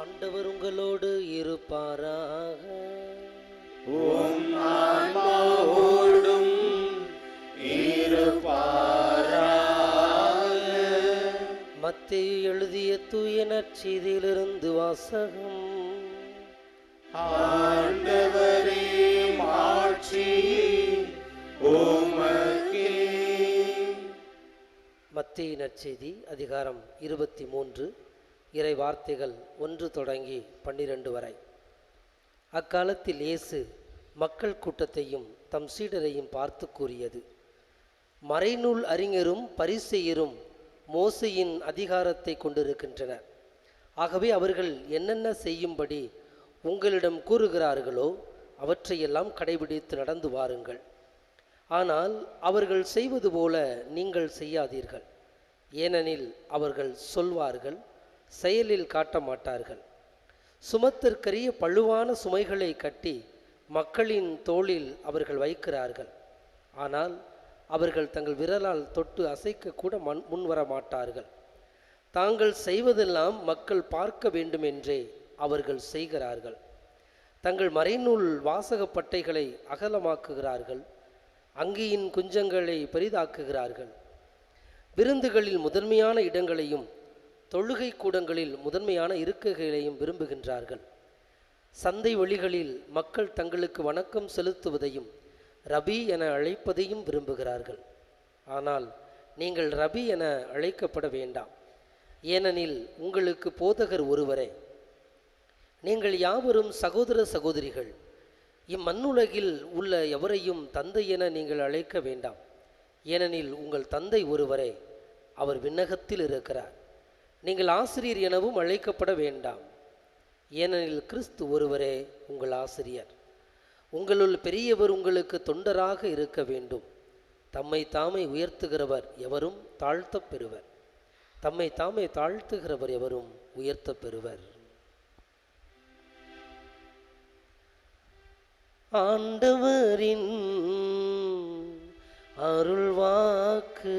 ஆண்டவர் உங்களோடு இருப்பாராக. உம் ஆன்மாவோடும் இருப்பாராக. மத்தேயு எழுதிய தூய நற்செய்தியிலிருந்து வாசகம். ஆண்டவரே மாட்சி உமக்கே. மத்தேயு நற்செய்தி அதிகாரம் 23 இறை வார்த்தைகள் 1 தொடங்கி 12 வரை. அக்காலத்தில் இயேசு மக்கள் கூட்டத்தையும் தம் சீடரையும் பார்த்து கூறியது: மறைநூல் அறிஞரும் பரிசேயரும் மோசேயின் அதிகாரத்தை கொண்டிருக்கின்றனர். ஆகவே அவர்கள் என்னென்ன செய்யும்படி உங்களிடம் கூறுகிறார்களோ அவற்றையெல்லாம் கடைபிடித்து நடந்து வாருங்கள். ஆனால் அவர்கள் செய்வது போல நீங்கள் செய்யாதீர்கள். ஏனெனில் அவர்கள் சொல்வார்கள், செயலில் காட்ட மாட்டார்கள். சுமத்திற்கரிய பழுவான சுமைகளை கட்டி மக்களின் தோளில் அவர்கள் வைக்கிறார்கள். ஆனால் அவர்கள் தங்கள் விரலால் தொட்டு அசைக்க கூட முன்வர மாட்டார்கள். தாங்கள் செய்வதெல்லாம் மக்கள் பார்க்க வேண்டுமென்றே அவர்கள் செய்கிறார்கள். தங்கள் மறைநூல் வாசகப்பட்டைகளை அகலமாக்குகிறார்கள், அங்கியின் குஞ்சங்களை பெரிதாக்குகிறார்கள். விருந்துகளில் முதன்மையான இடங்களையும் தொழுகை கூடங்களில் முதன்மையான இருக்கைகளையும் விரும்புகின்றார்கள். சந்தை வழிகளில் மக்கள் தங்களுக்கு வணக்கம் செலுத்துவதையும் ரபி என அழைப்பதையும் விரும்புகிறார்கள். ஆனால் நீங்கள் ரபி என அழைக்கப்பட வேண்டாம், ஏனெனில் உங்களுக்கு போதகர் ஒருவரே. நீங்கள் யாவரும் சகோதர சகோதரிகள். இம்மண்ணுலகில் உள்ள எவரையும் தந்தை என நீங்கள் அழைக்க வேண்டாம், ஏனெனில் உங்கள் தந்தை ஒருவரே, அவர் விண்ணகத்தில் இருக்கிறார். நீங்கள் ஆசிரியர் எனவும் அழைக்கப்பட வேண்டாம், ஏனெனில் கிறிஸ்து ஒருவரே உங்கள் ஆசிரியர். உங்களுள் பெரியவர் உங்களுக்கு தொண்டராக இருக்க வேண்டும். தம்மை தாமே உயர்த்துகிறவர் எவரும் தாழ்த்த பெறுவர், தம்மை தாமே தாழ்த்துகிறவர் எவரும் உயர்த்த பெறுவர். ஆண்டவரின் அருள்வாக்கு.